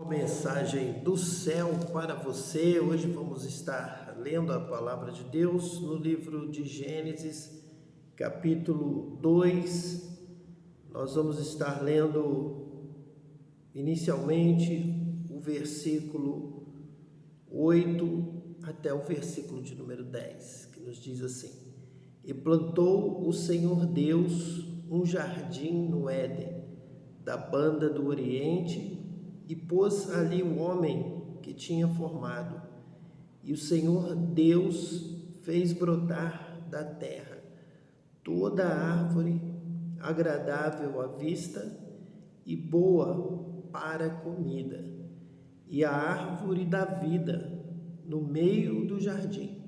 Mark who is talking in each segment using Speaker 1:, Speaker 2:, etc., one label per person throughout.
Speaker 1: Mensagem do céu para você. Hoje vamos estar lendo a palavra de Deus no livro de Gênesis, capítulo 2. Nós vamos estar lendo inicialmente o versículo 8 até o versículo de número 10, que nos diz assim: E plantou o Senhor Deus um jardim no Éden, da banda do Oriente, e pôs ali o homem que tinha formado. E o Senhor Deus fez brotar da terra toda árvore agradável à vista e boa para a comida, e a árvore da vida no meio do jardim,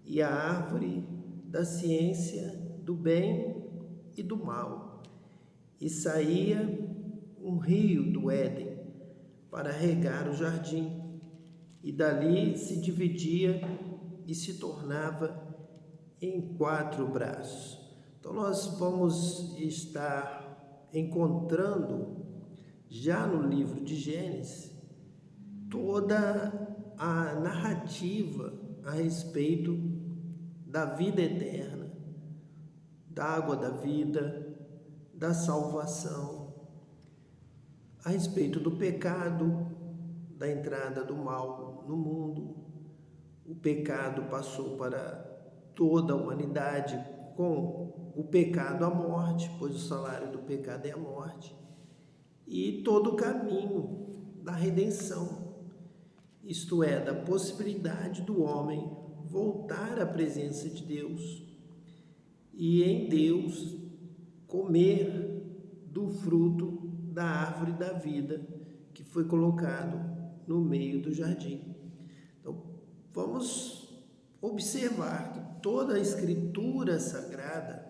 Speaker 1: e a árvore da ciência do bem e do mal. E saía um rio do Éden para regar o jardim, e dali se dividia e se tornava em 4 braços. Então nós vamos estar encontrando já no livro de Gênesis toda a narrativa a respeito da vida eterna, da água da vida, da salvação, a respeito do pecado, da entrada do mal no mundo. O pecado passou para toda a humanidade, com o pecado a morte, pois o salário do pecado é a morte, e todo o caminho da redenção, isto é, da possibilidade do homem voltar à presença de Deus e em Deus comer do fruto da árvore da vida que foi colocado no meio do jardim. Então, vamos observar que toda a Escritura Sagrada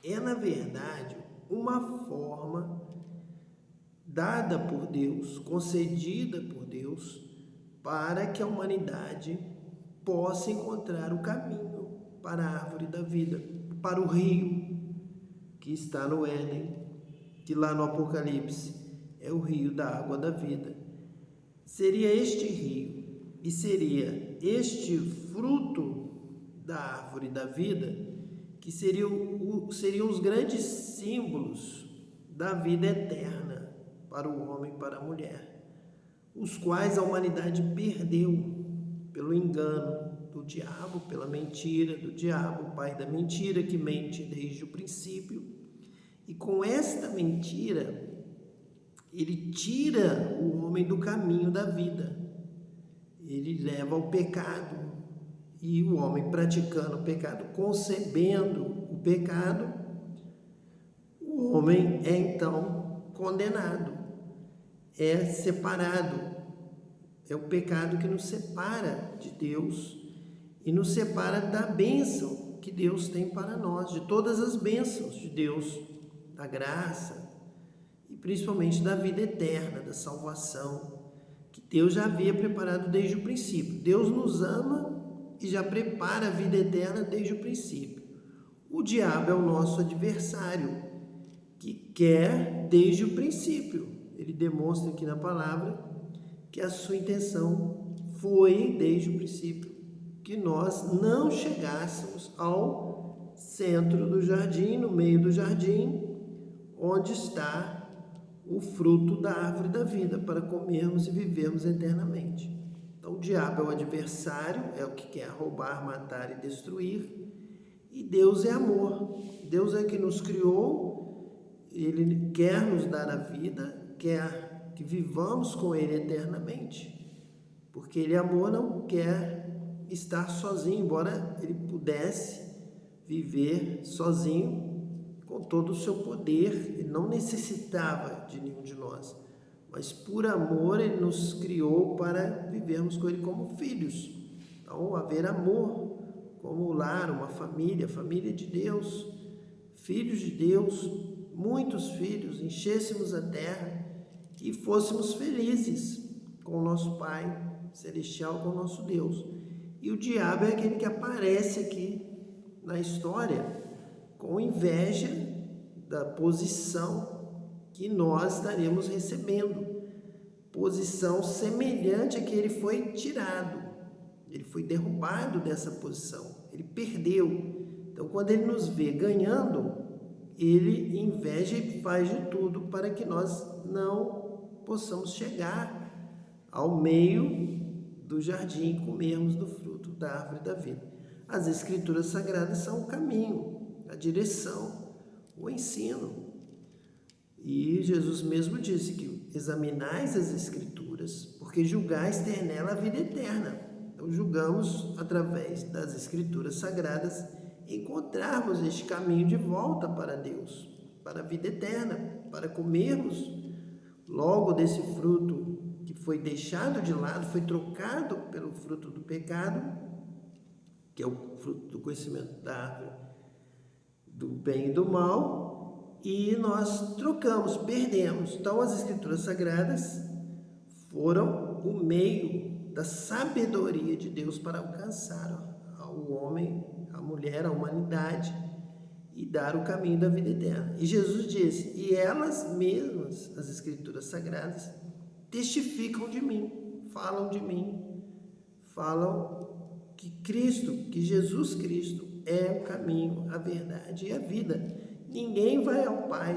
Speaker 1: é, na verdade, uma forma dada por Deus, concedida por Deus, para que a humanidade possa encontrar o caminho para a árvore da vida, para o rio que está no Éden, que lá no Apocalipse é o rio da água da vida. Seria este rio e seria este fruto da árvore da vida que seriam os grandes símbolos da vida eterna para o homem e para a mulher, os quais a humanidade perdeu pelo engano do diabo, pela mentira do diabo, o pai da mentira, que mente desde o princípio. E com esta mentira, ele tira o homem do caminho da vida. Ele leva ao pecado. E o homem praticando o pecado, concebendo o pecado, o homem é então condenado, é separado. É o pecado que nos separa de Deus e nos separa da bênção que Deus tem para nós, de todas as bênçãos de Deus, da graça e principalmente da vida eterna, da salvação, que Deus já havia preparado desde o princípio. Deus nos ama e já prepara a vida eterna desde o princípio. O diabo é o nosso adversário, que quer desde o princípio. Ele demonstra aqui na palavra que a sua intenção foi, desde o princípio, que nós não chegássemos ao centro do jardim, no meio do jardim, onde está o fruto da árvore da vida, para comermos e vivermos eternamente. Então, o diabo é o adversário, é o que quer roubar, matar e destruir, e Deus é amor. Deus é que nos criou, Ele quer nos dar a vida, quer que vivamos com Ele eternamente, porque Ele é amor, não quer estar sozinho, embora Ele pudesse viver sozinho, com todo o seu poder. Ele não necessitava de nenhum de nós, mas por amor Ele nos criou para vivermos com Ele como filhos. Então, haver amor como o lar, uma família de Deus, filhos de Deus, muitos filhos, enchêssemos a terra e fôssemos felizes com o nosso Pai Celestial, com o nosso Deus. E o diabo é aquele que aparece aqui na história com inveja da posição que nós estaremos recebendo. posição semelhante a que ele foi tirado. Ele foi derrubado dessa posição, ele perdeu. Então, quando ele nos vê ganhando, ele inveja e faz de tudo para que nós não possamos chegar ao meio do jardim e comermos do fruto da árvore da vida. As Escrituras Sagradas são o caminho, a direção, o ensino. E Jesus mesmo disse que examinais as Escrituras, porque julgais ter nela a vida eterna. Então, julgamos através das Escrituras Sagradas encontrarmos este caminho de volta para Deus, para a vida eterna, para comermos logo desse fruto que foi deixado de lado, foi trocado pelo fruto do pecado, que é o fruto do conhecimento da árvore do bem e do mal, e nós trocamos, perdemos. Então, as Escrituras Sagradas foram o meio da sabedoria de Deus para alcançar ao homem, a mulher, a humanidade e dar o caminho da vida eterna. E Jesus disse: e elas mesmas, as Escrituras Sagradas, testificam de mim, falam que Cristo, que Jesus Cristo é o caminho, a verdade e a vida. Ninguém vai ao Pai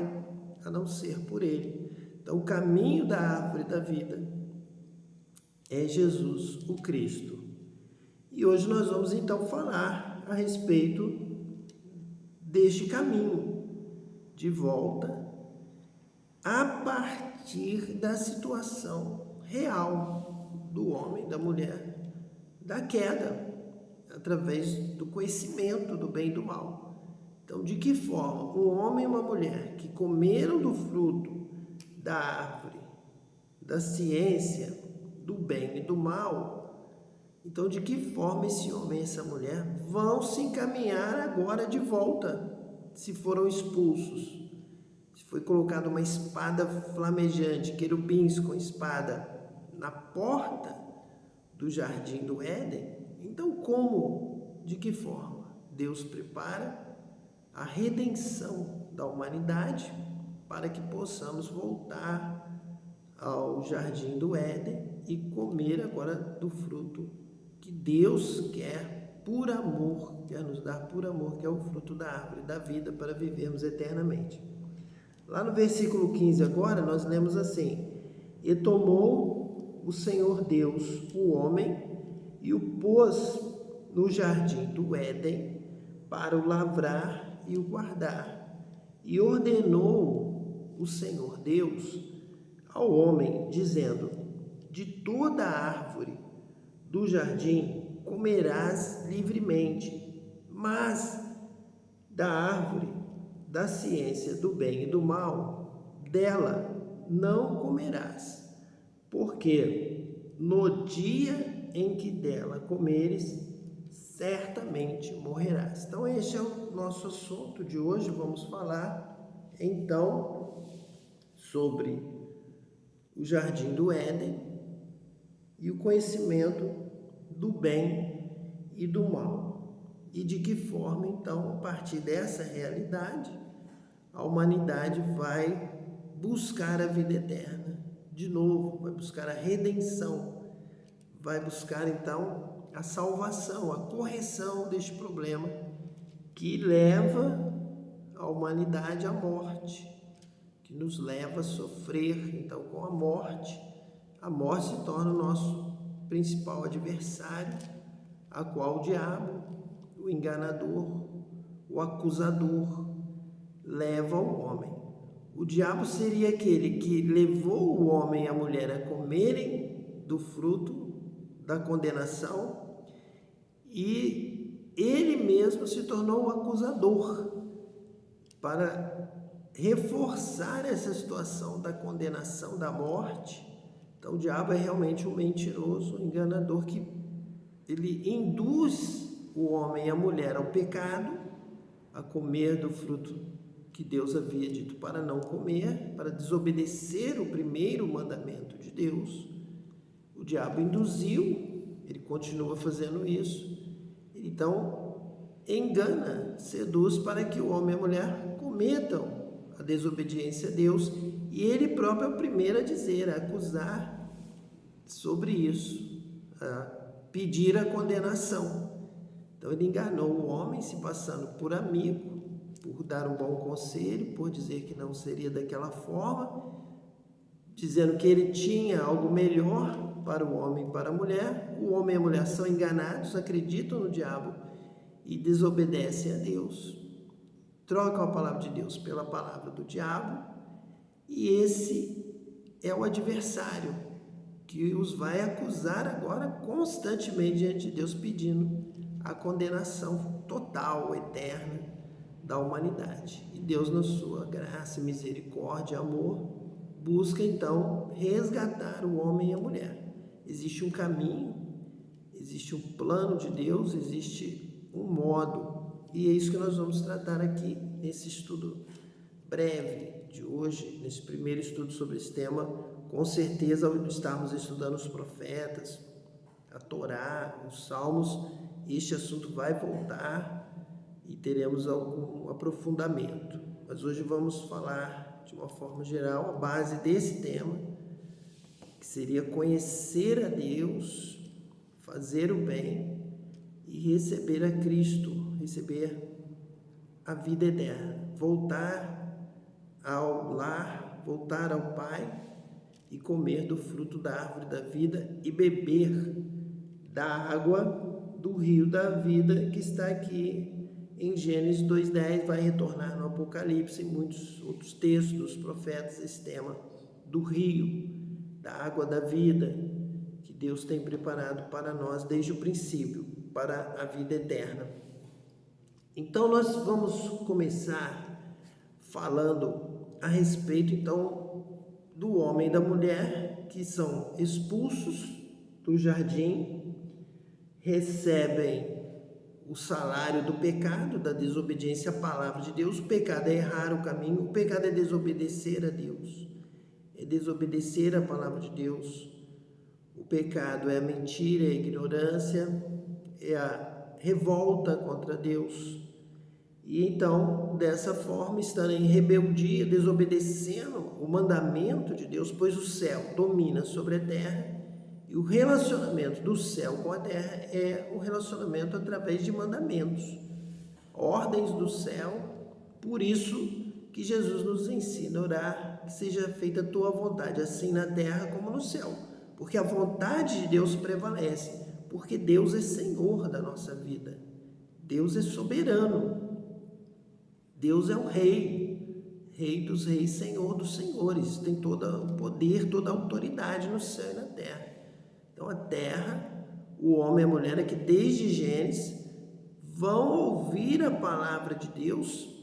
Speaker 1: a não ser por Ele. Então, o caminho da árvore da vida é Jesus, o Cristo. E hoje nós vamos então falar a respeito deste caminho de volta a partir da situação real do homem, da mulher, da queda, através do conhecimento do bem e do mal. Então, de que forma um homem e uma mulher que comeram do fruto da árvore, da ciência, do bem e do mal, então de que forma esse homem e essa mulher vão se encaminhar agora de volta, se foram expulsos, se foi colocada uma espada flamejante, querubins com espada na porta do jardim do Éden? Então como, de que forma Deus prepara a redenção da humanidade para que possamos voltar ao jardim do Éden e comer agora do fruto que Deus quer por amor, quer nos dar por amor, que é o fruto da árvore da vida para vivermos eternamente. Lá no versículo 15 agora nós lemos assim: e tomou o Senhor Deus o homem e o pôs no jardim do Éden para o lavrar e o guardar. E ordenou o Senhor Deus ao homem, dizendo: de toda a árvore do jardim comerás livremente, mas da árvore da ciência do bem e do mal, dela não comerás, porque no dia em que dela comeres, certamente morrerás. Então, este é o nosso assunto de hoje. Vamos falar, então, sobre o jardim do Éden e o conhecimento do bem e do mal. E de que forma, então, a partir dessa realidade, a humanidade vai buscar a vida eterna. De novo, vai buscar a redenção, vai buscar, então, a salvação, a correção deste problema que leva a humanidade à morte, que nos leva a sofrer. Então, com a morte se torna o nosso principal adversário, a qual o diabo, o enganador, o acusador, leva ao homem. O diabo seria aquele que levou o homem e a mulher a comerem do fruto da condenação, e ele mesmo se tornou o acusador para reforçar essa situação da condenação, da morte. Então, o diabo é realmente um mentiroso, um enganador, que ele induz o homem e a mulher ao pecado, a comer do fruto que Deus havia dito para não comer, para desobedecer o primeiro mandamento de Deus. O diabo induziu, ele continua fazendo isso. Então, engana, seduz para que o homem e a mulher cometam a desobediência a Deus, e ele próprio é o primeiro a dizer, a acusar sobre isso, pedir a condenação. Então ele enganou o homem, se passando por amigo, por dar um bom conselho, por dizer que não seria daquela forma, dizendo que ele tinha algo melhor para o homem e para a mulher. O homem e a mulher são enganados, acreditam no diabo e desobedecem a Deus. Trocam a palavra de Deus pela palavra do diabo, e esse é o adversário que os vai acusar agora constantemente diante de Deus, pedindo a condenação total, eterna da humanidade. E Deus, na sua graça, misericórdia, amor, busca então resgatar o homem e a mulher. Existe um caminho, existe um plano de Deus, existe um modo, e é isso que nós vamos tratar aqui nesse estudo breve de hoje, nesse primeiro estudo sobre esse tema. Com certeza, ao estarmos estudando os profetas, a Torá, os Salmos, este assunto vai voltar e teremos algum aprofundamento. Mas hoje vamos falar de uma forma geral a base desse tema, que seria conhecer a Deus, fazer o bem e receber a Cristo, receber a vida eterna, voltar ao lar, voltar ao Pai e comer do fruto da árvore da vida e beber da água do rio da vida, que está aqui em Gênesis 2:10, vai retornar no Apocalipse e muitos outros textos dos profetas, esse tema do rio, da água da vida, que Deus tem preparado para nós desde o princípio, para a vida eterna. Então nós vamos começar falando a respeito então do homem e da mulher, que são expulsos do jardim, recebem o salário do pecado, da desobediência à palavra de Deus. O pecado é errar o caminho, o pecado é desobedecer a Deus, é desobedecer a palavra de Deus. O pecado é a mentira, é a ignorância, é a revolta contra Deus. E então, dessa forma, estando em rebeldia, desobedecendo o mandamento de Deus, pois o céu domina sobre a terra, e o relacionamento do céu com a terra é o relacionamento através de mandamentos, ordens do céu. Por isso que Jesus nos ensina a orar, que seja feita a tua vontade, assim na terra como no céu, porque a vontade de Deus prevalece, porque Deus é Senhor da nossa vida, Deus é soberano, Deus é o Rei dos reis, Senhor dos senhores, tem todo o poder, toda a autoridade no céu e na terra. Então a terra, o homem e a mulher aqui desde Gênesis vão ouvir a palavra de Deus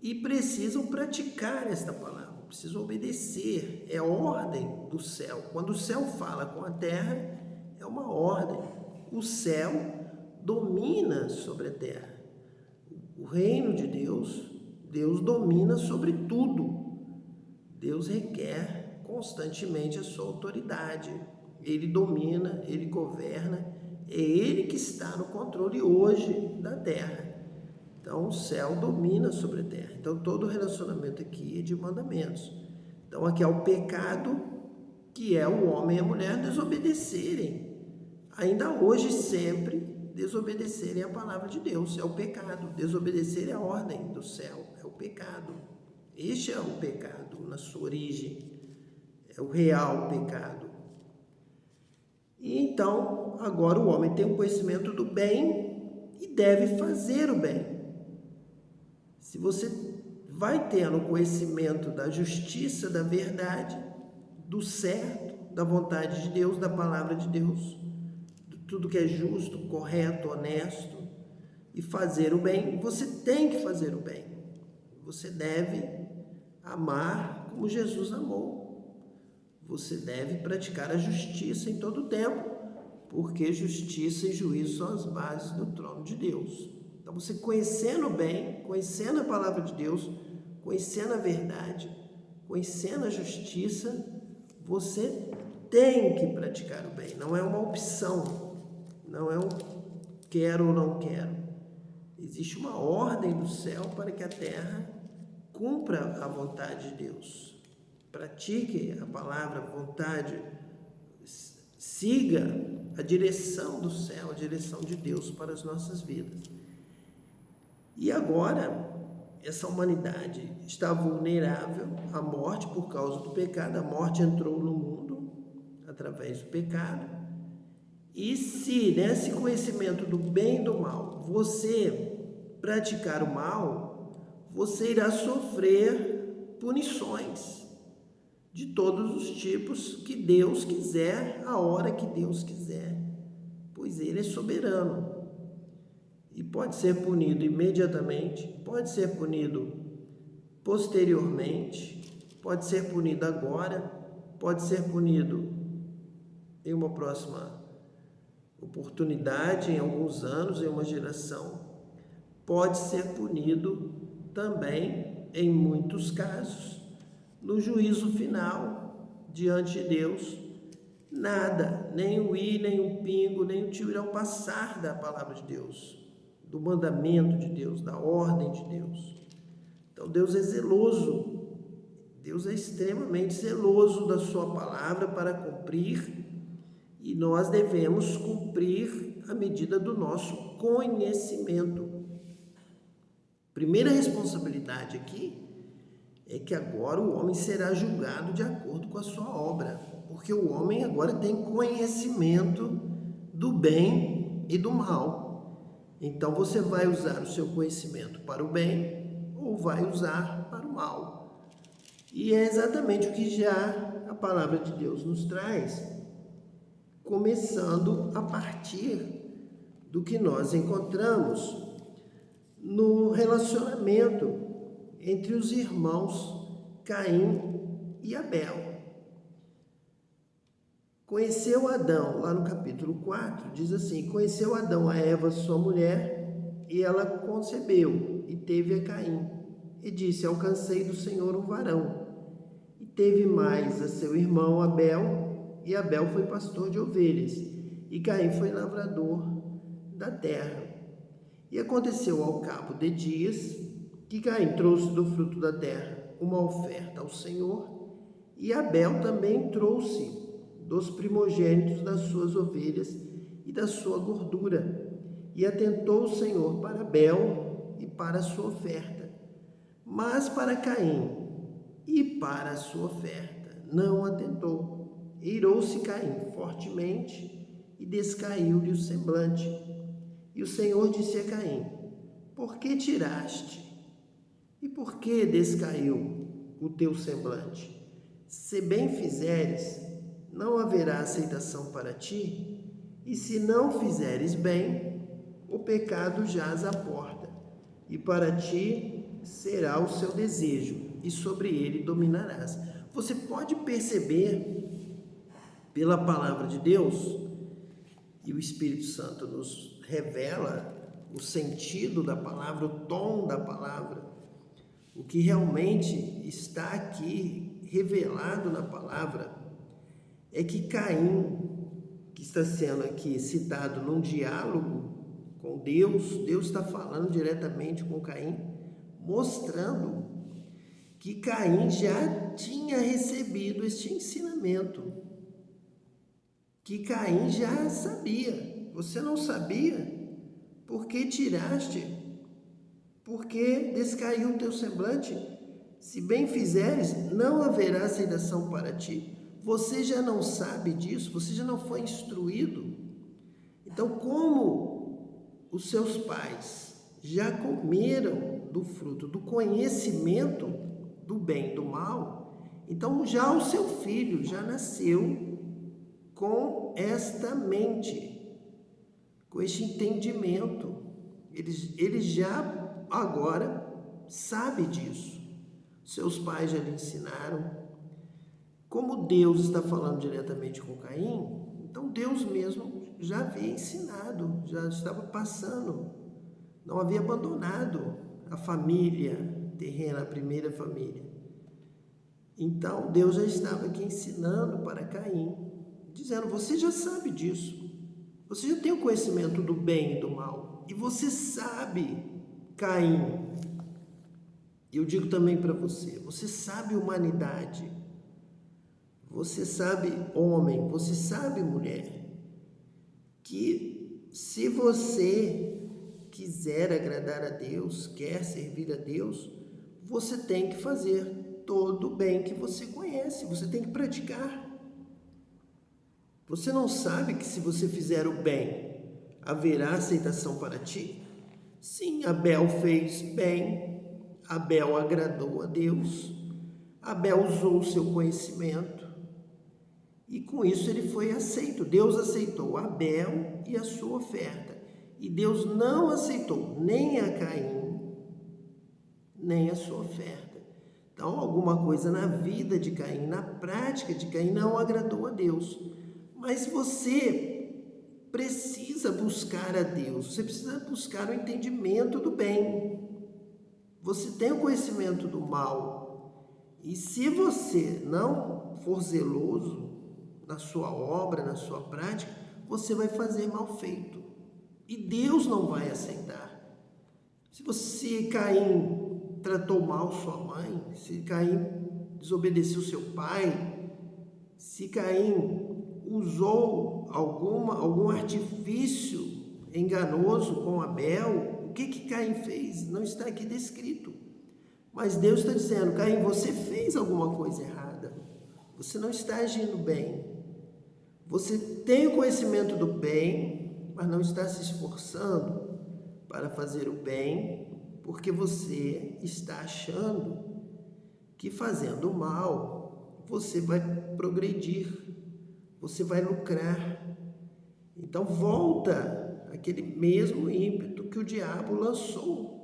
Speaker 1: e precisam praticar esta palavra, precisam obedecer, é ordem do céu. Quando o céu fala com a terra, é uma ordem. O céu domina sobre a terra. O reino de Deus, Deus domina sobre tudo. Deus requer constantemente a sua autoridade. Ele domina, Ele governa, é Ele que está no controle hoje da terra. Então o céu domina sobre a terra. Então todo relacionamento aqui é de mandamentos. Então aqui é o pecado, que é o homem e a mulher desobedecerem, ainda hoje sempre desobedecerem a palavra de Deus. É o pecado, desobedecer a ordem do céu, é o pecado. Este é o pecado na sua origem, é o real pecado. E então, agora o homem tem o conhecimento do bem e deve fazer o bem. Se você vai tendo conhecimento da justiça, da verdade, do certo, da vontade de Deus, da palavra de Deus, de tudo que é justo, correto, honesto, e fazer o bem, você tem que fazer o bem. Você deve amar como Jesus amou. Você deve praticar a justiça em todo o tempo, porque justiça e juízo são as bases do trono de Deus. Então, você conhecendo o bem, conhecendo a palavra de Deus, conhecendo a verdade, conhecendo a justiça, você tem que praticar o bem. Não é uma opção, não é um quero ou não quero. Existe uma ordem do céu para que a terra cumpra a vontade de Deus. Pratique a palavra, a vontade, siga a direção do céu, a direção de Deus para as nossas vidas. E agora, essa humanidade está vulnerável à morte por causa do pecado. A morte entrou no mundo através do pecado. E se nesse conhecimento do bem e do mal você praticar o mal, você irá sofrer punições de todos os tipos que Deus quiser, a hora que Deus quiser, pois Ele é soberano. E pode ser punido imediatamente, pode ser punido posteriormente, pode ser punido agora, pode ser punido em uma próxima oportunidade, em alguns anos, em uma geração, pode ser punido também, em muitos casos, no juízo final, diante de Deus. Nada, nem o i, nem o pingo, nem o tio irão passar da palavra de Deus, do mandamento de Deus, da ordem de Deus. Então Deus é zeloso, Deus é extremamente zeloso da sua palavra para cumprir, e nós devemos cumprir à medida do nosso conhecimento. Primeira responsabilidade aqui é que agora o homem será julgado de acordo com a sua obra, porque o homem agora tem conhecimento do bem e do mal. Então você vai usar o seu conhecimento para o bem ou vai usar para o mal. E é exatamente o que já a palavra de Deus nos traz, começando a partir do que nós encontramos no relacionamento entre os irmãos Caim e Abel. Conheceu Adão, lá no capítulo 4, diz assim: conheceu Adão a Eva, sua mulher, e ela concebeu, e teve a Caim. E disse: alcancei do Senhor um varão. E teve mais a seu irmão Abel, e Abel foi pastor de ovelhas, e Caim foi lavrador da terra. E aconteceu ao cabo de dias, que Caim trouxe do fruto da terra uma oferta ao Senhor, e Abel também trouxe dos primogênitos das suas ovelhas e da sua gordura. E atentou o Senhor para Abel e para a sua oferta, mas para Caim e para a sua oferta não atentou. Irou-se Caim fortemente e descaiu-lhe o semblante. E o Senhor disse a Caim: por que tiraste? E por que descaiu o teu semblante? Se bem fizeres, não haverá aceitação para ti, e se não fizeres bem, o pecado jaz à porta, e para ti será o seu desejo, e sobre ele dominarás. Você pode perceber pela palavra de Deus, e o Espírito Santo nos revela o sentido da palavra, o tom da palavra, o que realmente está aqui revelado na palavra é que Caim, que está sendo aqui citado num diálogo com Deus, Deus está falando diretamente com Caim, mostrando que Caim já tinha recebido este ensinamento, que Caim já sabia. Você não sabia? Por que tiraste? Por que descaiu o teu semblante? Se bem fizeres, não haverá aceitação para ti. Você já não sabe disso? Você já não foi instruído? Então, como os seus pais já comeram do fruto do conhecimento do bem e do mal, então já o seu filho já nasceu com esta mente, com este entendimento. Ele já agora sabe disso. Seus pais já lhe ensinaram. Como Deus está falando diretamente com Caim, então Deus mesmo já havia ensinado, já estava passando, não havia abandonado a família terrena, a primeira família. Então Deus já estava aqui ensinando para Caim, dizendo: você já sabe disso, você já tem o conhecimento do bem e do mal, e você sabe, Caim, eu digo também para você, você sabe humanidade, Você sabe, homem, você sabe, mulher, que se você quiser agradar a Deus, quer servir a Deus, você tem que fazer todo o bem que você conhece, você tem que praticar. Você não sabe que se você fizer o bem, haverá aceitação para ti? Sim, Abel fez bem, Abel agradou a Deus, Abel usou o seu conhecimento e com isso ele foi aceito. Deus aceitou Abel e a sua oferta. E Deus não aceitou nem a Caim, nem a sua oferta. Então, alguma coisa na vida de Caim, na prática de Caim, não agradou a Deus. Mas você precisa buscar a Deus, você precisa buscar o entendimento do bem. Você tem o conhecimento do mal. E se você não for zeloso na sua obra, na sua prática, você vai fazer mal feito. E Deus não vai aceitar. Se você, Caim, tratou mal sua mãe, se Caim desobedeceu seu pai, se Caim usou algum artifício enganoso com Abel, o que Caim fez? Não está aqui descrito. Mas Deus está dizendo, Caim, você fez alguma coisa errada. Você não está agindo bem. Você tem o conhecimento do bem, mas não está se esforçando para fazer o bem, porque você está achando que fazendo o mal, você vai progredir, você vai lucrar. Então volta aquele mesmo ímpeto que o diabo lançou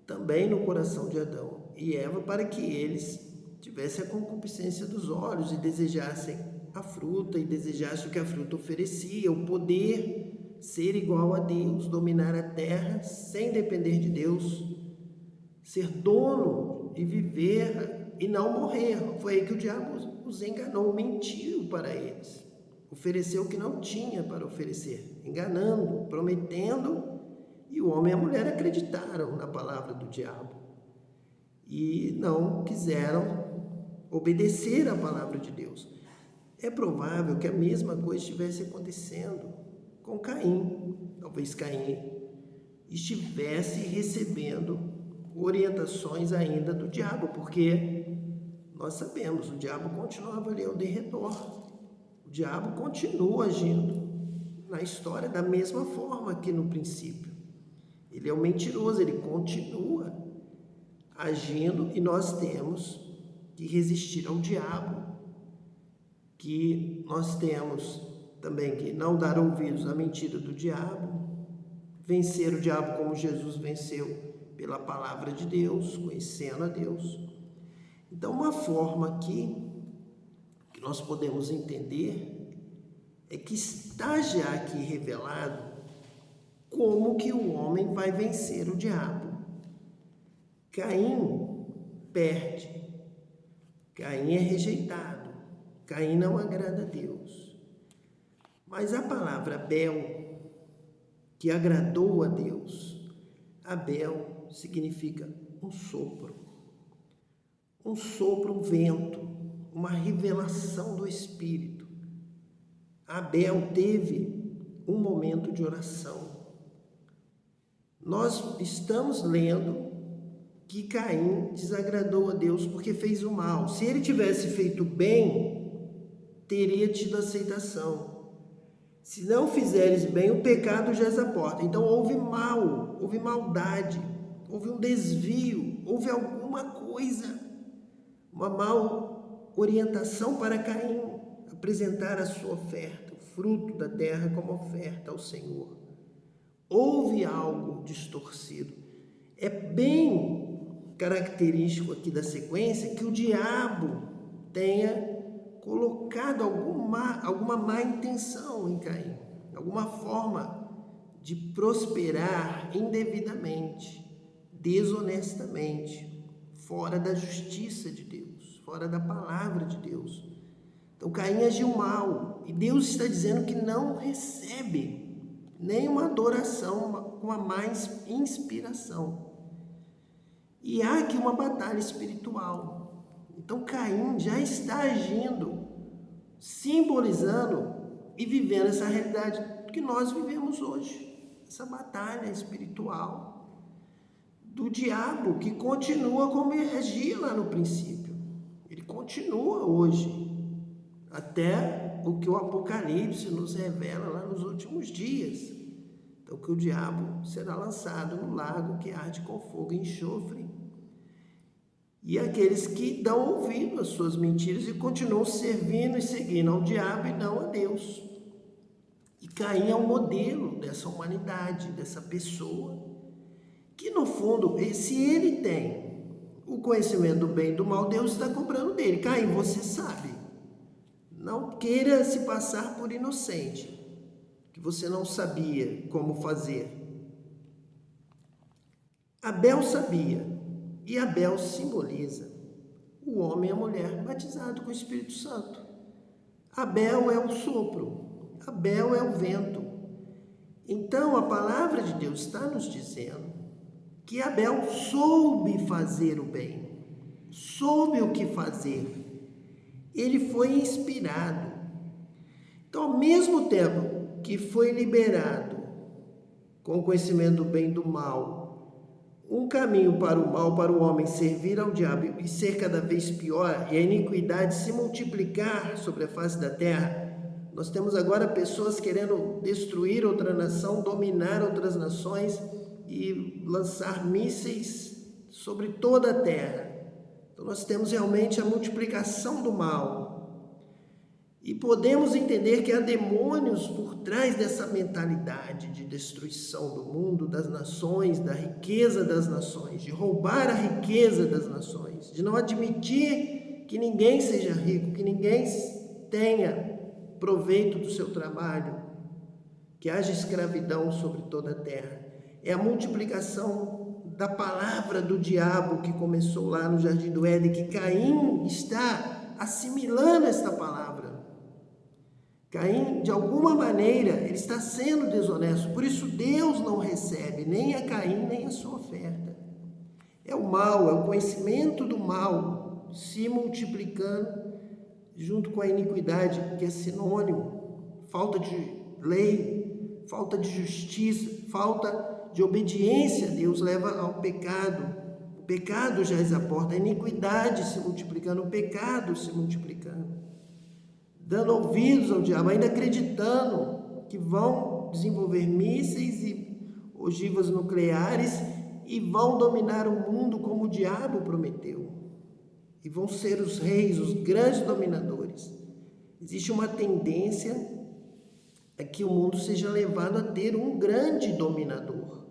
Speaker 1: também no coração de Adão e Eva para que eles tivessem a concupiscência dos olhos e desejassem a fruta e desejassem o que a fruta oferecia, o poder ser igual a Deus, dominar a terra sem depender de Deus, ser dono e viver e não morrer. Foi aí que o diabo os enganou, mentiu para eles, ofereceu o que não tinha para oferecer, enganando, prometendo, e o homem e a mulher acreditaram na palavra do diabo e não quiseram obedecer à palavra de Deus. É provável que a mesma coisa estivesse acontecendo com Caim. Talvez Caim estivesse recebendo orientações ainda do diabo, porque nós sabemos, o diabo continuava ali ao derredor. O diabo continua agindo na história da mesma forma que no princípio. Ele é um mentiroso, ele continua agindo e nós temos que resistir ao diabo, que nós temos também que não dar ouvidos à mentira do diabo, vencer o diabo como Jesus venceu pela palavra de Deus, conhecendo a Deus. Então, uma forma aqui que nós podemos entender é que está já aqui revelado como que o homem vai vencer o diabo. Caim perde, Caim é rejeitado, Caim não agrada a Deus. Mas a palavra Abel, que agradou a Deus, Abel significa um sopro, um vento, uma revelação do Espírito. Abel teve um momento de oração. Nós estamos lendo que Caim desagradou a Deus porque fez o mal. Se ele tivesse feito bem, teria tido aceitação. Se não fizeres bem, o pecado jaz à porta. Então houve mal, houve maldade, houve um desvio, houve alguma coisa, uma mal orientação para Caim apresentar a sua oferta, o fruto da terra como oferta ao Senhor. Houve algo distorcido. É bem característico aqui da sequência que o diabo tenha colocado alguma má intenção em Caim, alguma forma de prosperar indevidamente, desonestamente, fora da justiça de Deus, fora da palavra de Deus. Então Caim agiu mal e Deus está dizendo que não recebe nenhuma adoração com a má inspiração. E há aqui uma batalha espiritual. Então Caim já está agindo simbolizando e vivendo essa realidade que nós vivemos hoje, essa batalha espiritual do diabo, que continua como agia lá no princípio. Ele continua hoje, até o que o Apocalipse nos revela lá nos últimos dias. Então, que o diabo será lançado no lago que arde com fogo e enxofre. E aqueles que dão ouvido às suas mentiras e continuam servindo e seguindo ao diabo e não a Deus. E Caim é um modelo dessa humanidade, dessa pessoa, que no fundo, se ele tem o conhecimento do bem e do mal, Deus está cobrando dele. Caim, você sabe. Não queira se passar por inocente, que você não sabia como fazer. Abel sabia. E Abel simboliza o homem e a mulher batizado com o Espírito Santo. Abel é o sopro, Abel é o vento. Então a palavra de Deus está nos dizendo que Abel soube fazer o bem, soube o que fazer. Ele foi inspirado. Então, ao mesmo tempo que foi liberado com o conhecimento do bem e do mal, um caminho para o mal, para o homem servir ao diabo e ser cada vez pior, e a iniquidade se multiplicar sobre a face da terra, nós temos agora pessoas querendo destruir outra nação, dominar outras nações e lançar mísseis sobre toda a terra. Então nós temos realmente a multiplicação do mal. E podemos entender que há demônios por trás dessa mentalidade de destruição do mundo, das nações, da riqueza das nações, de roubar a riqueza das nações, de não admitir que ninguém seja rico, que ninguém tenha proveito do seu trabalho, que haja escravidão sobre toda a terra. É a multiplicação da palavra do diabo que começou lá no Jardim do Éden, que Caim está assimilando esta palavra. Caim, de alguma maneira, ele está sendo desonesto, por isso Deus não recebe nem a Caim, nem a sua oferta. É o mal, é o conhecimento do mal se multiplicando junto com a iniquidade, que é sinônimo, falta de lei, falta de justiça, falta de obediência a Deus leva ao pecado. O pecado já é a porta, a iniquidade se multiplicando, o pecado se multiplicando. Dando ouvidos ao diabo, ainda acreditando que vão desenvolver mísseis e ogivas nucleares e vão dominar o mundo como o diabo prometeu. E vão ser os reis, os grandes dominadores. Existe uma tendência a que o mundo seja levado a ter um grande dominador.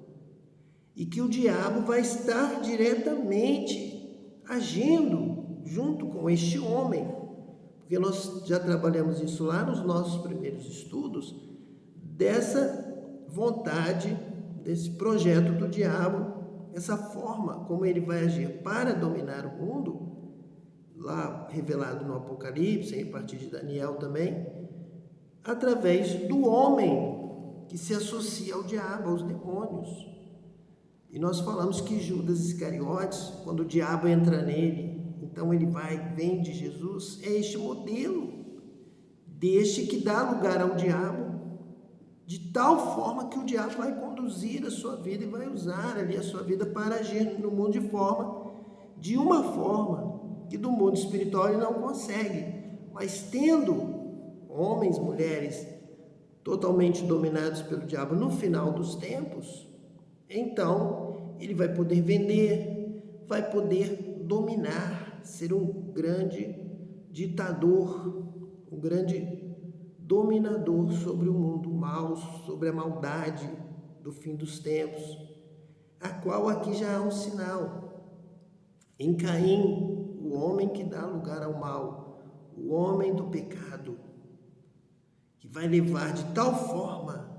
Speaker 1: E que o diabo vai estar diretamente agindo junto com este homem. Porque nós já trabalhamos isso lá nos nossos primeiros estudos, dessa vontade, desse projeto do diabo, essa forma como ele vai agir para dominar o mundo, lá revelado no Apocalipse, a partir de Daniel também, através do homem que se associa ao diabo, aos demônios. E nós falamos que Judas Iscariotes, quando o diabo entra nele, então ele vem de Jesus, é este modelo, deste que dá lugar ao diabo, de tal forma que o diabo vai conduzir a sua vida e vai usar ali a sua vida para agir no mundo de uma forma que do mundo espiritual ele não consegue, mas tendo homens, mulheres totalmente dominados pelo diabo no final dos tempos, então ele vai poder vender, vai poder dominar, ser um grande ditador, um grande dominador sobre o mundo mal, sobre a maldade do fim dos tempos, a qual aqui já há um sinal. Em Caim, o homem que dá lugar ao mal, o homem do pecado, que vai levar de tal forma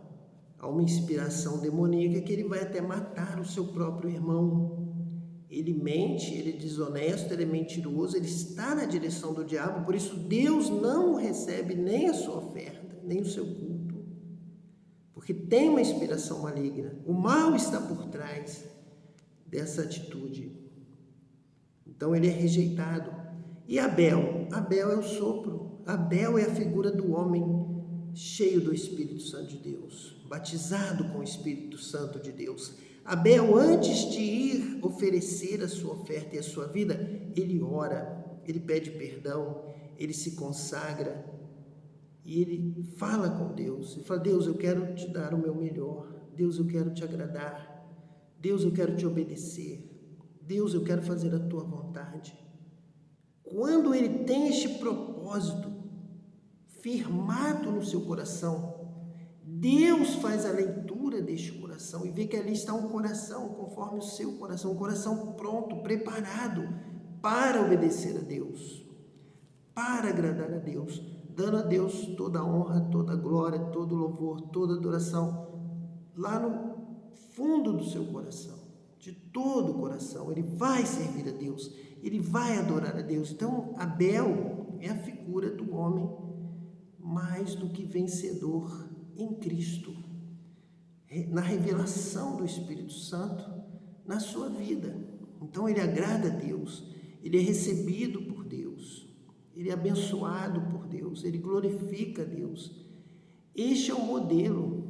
Speaker 1: a uma inspiração demoníaca que ele vai até matar o seu próprio irmão. Ele mente, ele é desonesto, ele é mentiroso, ele está na direção do diabo, por isso Deus não recebe nem a sua oferta, nem o seu culto, porque tem uma inspiração maligna. O mal está por trás dessa atitude. Então ele é rejeitado. E Abel é o sopro, Abel é a figura do homem cheio do Espírito Santo de Deus, batizado com o Espírito Santo de Deus. Abel, antes de ir oferecer a sua oferta e a sua vida, ele ora, ele pede perdão, ele se consagra e ele fala com Deus. Ele fala: Deus, eu quero te dar o meu melhor. Deus, eu quero te agradar. Deus, eu quero te obedecer. Deus, eu quero fazer a tua vontade. Quando ele tem este propósito firmado no seu coração, Deus faz a leitura deste coração e vê que ali está um coração conforme o seu coração, um coração pronto, preparado para obedecer a Deus, para agradar a Deus, dando a Deus toda a honra, toda a glória, todo o louvor, toda a adoração, lá no fundo do seu coração, de todo o coração. Ele vai servir a Deus, ele vai adorar a Deus. Então, Abel é a figura do homem mais do que vencedor em Cristo, na revelação do Espírito Santo na sua vida. Então, ele agrada a Deus, ele é recebido por Deus, ele é abençoado por Deus, ele glorifica a Deus. Este é o modelo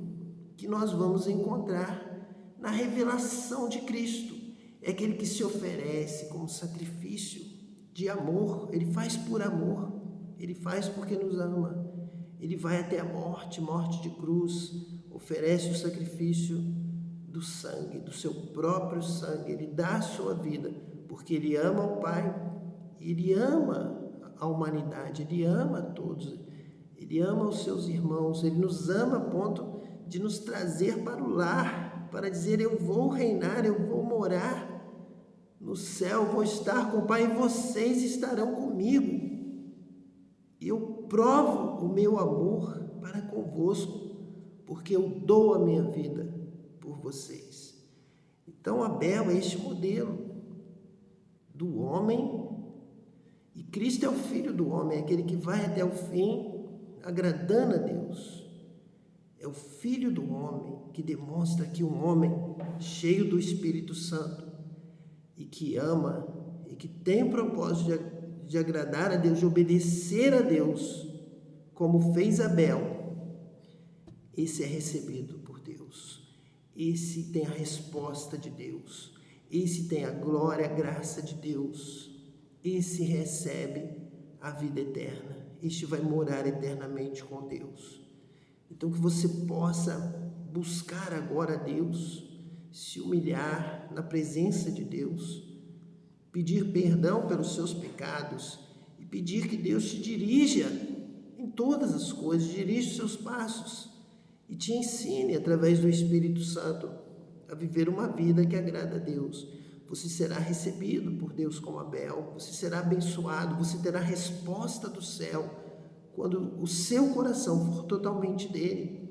Speaker 1: que nós vamos encontrar na revelação de Cristo. É aquele que se oferece como sacrifício de amor, ele faz por amor, ele faz porque nos ama. Ele vai até a morte, morte de cruz, oferece o sacrifício do sangue, do seu próprio sangue. Ele dá a sua vida, porque ele ama o Pai, ele ama a humanidade, ele ama a todos, ele ama os seus irmãos, ele nos ama a ponto de nos trazer para o lar, para dizer: eu vou reinar, eu vou morar no céu, vou estar com o Pai e vocês estarão comigo. Eu provo o meu amor para convosco, porque eu dou a minha vida por vocês. Então, Abel é este modelo do homem, e Cristo é o Filho do homem, é aquele que vai até o fim, agradando a Deus. É o Filho do homem que demonstra que um homem cheio do Espírito Santo e que ama e que tem o propósito de agradar a Deus, de obedecer a Deus, como fez Abel, esse é recebido por Deus, esse tem a resposta de Deus, esse tem a glória, a graça de Deus, esse recebe a vida eterna, este vai morar eternamente com Deus. Então, que você possa buscar agora a Deus, se humilhar na presença de Deus, pedir perdão pelos seus pecados e pedir que Deus te dirija em todas as coisas, dirija os seus passos e te ensine através do Espírito Santo a viver uma vida que agrada a Deus. Você será recebido por Deus como Abel, você será abençoado, você terá resposta do céu quando o seu coração for totalmente dele,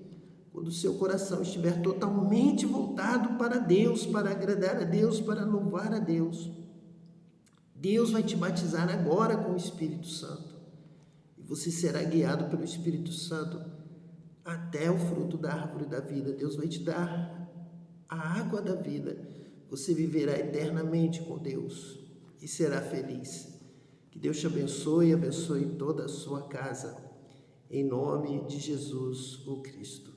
Speaker 1: quando o seu coração estiver totalmente voltado para Deus, para agradar a Deus, para louvar a Deus. Deus vai te batizar agora com o Espírito Santo e você será guiado pelo Espírito Santo até o fruto da árvore da vida. Deus vai te dar a água da vida. Você viverá eternamente com Deus e será feliz. Que Deus te abençoe e abençoe toda a sua casa. Em nome de Jesus, o Cristo.